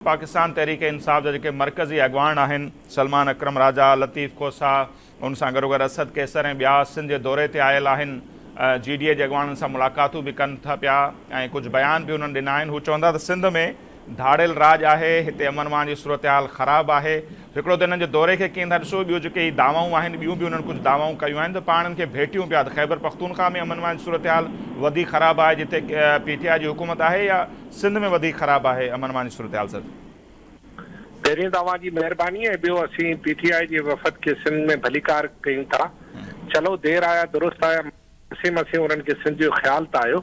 पाकिस्तान तहरीक इंसाफ जा जेके मरकज़ी अॻवान आहिनि सलमान अकरम राजा, लतीफ़ खोसा, उन सां गॾोगॾु असद कैसर ऐं ॿिया सिंध जे दौरे ते आयल आहिनि। GDA जे अॻवाननि सां मुलाक़ातूं बि कनि था पिया ऐं कुझु बयान बि उन्हनि ॾिना आहिनि। हू चवंदा त सिंध में धाड़ियल राज आहे, हिते अमन अमान जी सूरत हाल ख़राबु आहे। हिकिड़ो त हिननि जे दौरे खे कीअं था ॾिसो, ॿियो जेके ही दावाऊं आहिनि, ॿियूं बि उन्हनि कुझु दावाऊं कयूं आहिनि त पाण खे भेटियूं पिया त ख़ैबर पख्तूनख्वा में अमन अमान जी सूरत हाल वधीक ख़राबु आहे जिते PTI जी हुकूमत आहे, या सिंध में वधीक ख़राबु आहे अमन अमान जी सूरत हाल? सर, पहिरीं तव्हां जी महिरबानी ऐं ॿियो असीं PTI जे वफ़द खे सिंध में भलीकार कयूं था। चलो देर आया दुरुस्त आया, मसे उन्हनि खे सिंध जो ख़्याल त आयो।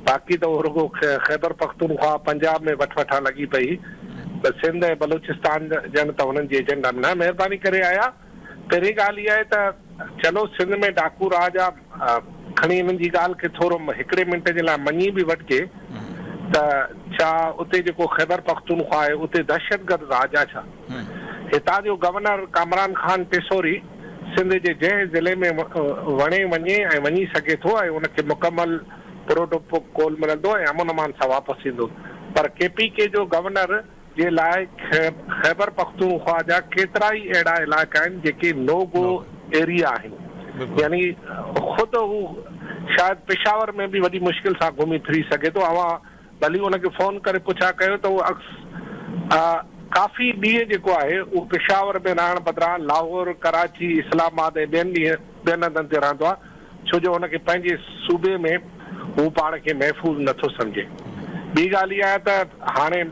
बाक़ी त उहो रुगो ख़ैबर पख्तूनख्वा पंजाब में वठा लॻी पई, त सिंध ऐं बलूचिस्तान ॼण त हुननि जे एजेंडा में न महिरबानी करे आया। पहिरीं ॻाल्हि इहा आहे त चलो सिंध में डाकू राज आहे, खणी हिननि जी ॻाल्हि खे थोरो हिकिड़े मिंट जे लाइ मञी बि वठिजे त छा उते जेको ख़ैबर पख्तूनख्वा आहे उते दहशतगर्द राज आहे छा? हितां जो गवर्नर कामरान खान टेसोरी सिंध जे जंहिं ज़िले में वणे वञे ऐं वञी सघे थो ऐं उनखे मुकमल प्रोटोकॉल मिलंदो ऐं अमन अमान सां वापसि ईंदो। पर KPK जो गवर्नर जे लाइ ख़ैबर पख्तूनख्वा जा केतिरा ई अहिड़ा इलाइक़ा आहिनि जेके नो गो एरिया आहिनि, यानी ख़ुदि हू शायदि पेशावर में बि वॾी मुश्किल सां घुमी फिरी सघे थो। भली उनखे फ़ोन करे पुछा कयो त उहो काफ़ी ॾींहं जेको आहे उहो पेशावर में रहण बदिरां लाहौर, कराची, इस्लामाबाद ऐं ॿियनि हंधनि ते रहंदो आहे, छो जो हुनखे पंहिंजे सूबे में हू पाण खे महफ़ूज़ नथो सम्झे। ॿी ॻाल्हि इहा आहे त हाणे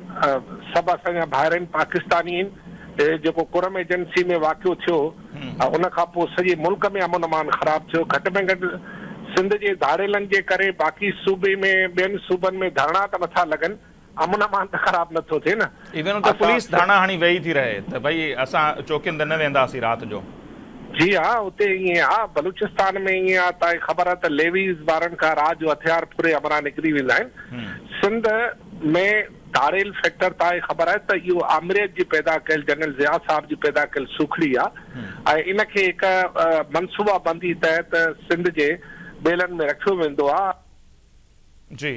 सभु असांजा भाइर आहिनि, पाकिस्तानी आहिनि। जेको कुरम एजेंसी में वाक़ियो थियो उन खां पोइ सॼे मुल्क में अमन अमान ख़राबु थियो। घटि में घटि सिंध जे धाड़ेलनि जे करे बाक़ी सूबे में ॿियनि सूबनि में धरना त नथा लॻनि, अमन अमान त ख़राबु नथो थिए न। इवन त पुलिस धारणा हाणे वेही थी रहे त भई असां चौकियुनि ते न वेंदासीं राति जो। जी हा, उते ईअं आहे। बलूचिस्तान में ईअं आहे, तव्हांखे ख़बर आहे त लेवीज़ वारनि खां रात जो हथियार पूरे अमरा निकिरी वेंदा आहिनि। सिंध में धाड़ेल फैक्टर तव्हांखे ख़बर आहे त इहो आमिरियत जी पैदा कयल जनरल ज़िया साहब जी पैदा कयल सुखड़ी आहे ऐं इनखे हिकु मनसूबा बंदी तहत सिंध जे बेलनि में रखियो वेंदो आहे। जी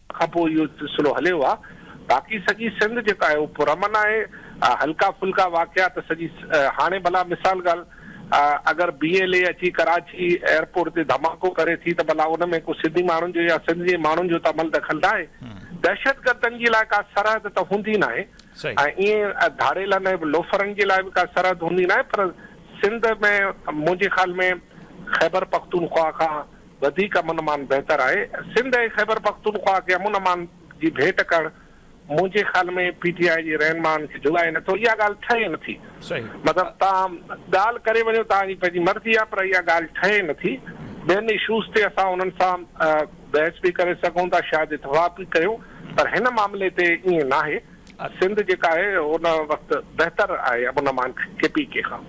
खां पोइ इहो सिलसिलो हलियो आहे। बाक़ी सॼी सिंध जेका आहे उहो पुरअमन आहे। हल्का फुल्का वाक़िया त सॼी हाणे भला मिसाल ॻाल्हि अगरि BLA अची कराची एयरपोर्ट ते धमाको करे थी त भला उन में को सिंधी माण्हुनि जो या सिंध जे माण्हुनि जो त अमल दख़ल आहे। दहशतगर्दनि जे लाइ का सरहद त हूंदी न आहे ऐं ईअं धाड़ेलनि ऐं लोफरनि जे लाइ बि का सरहद हूंदी न आहे। पर सिंध में मुंहिंजे ख़्याल में ख़ैबर पख्तूनख्वा खां वधीक अमन अमान बहितर आहे। सिंध ऐं ख़ैबर पख्तूनख्वा खे अमन अमान जी भेट करणु मुंहिंजे ख़्याल में PTI जे रहनुमानि खे जुगाए नथो। इहा ॻाल्हि ठहे नथी। मतिलबु तव्हां ॻाल्हि करे वञो, तव्हांजी पंहिंजी मर्ज़ी आहे, पर इहा ॻाल्हि ठहे नथी। ॿियनि इशूज़ ते असां उन्हनि सां बहस बि करे सघूं था, शायदि इतफ़ाक़ बि कयूं, पर हिन मामले ते ईअं न आहे। सिंध जेका आहे उन वक़्तु बहितर आहे अमन अमान KPK खां।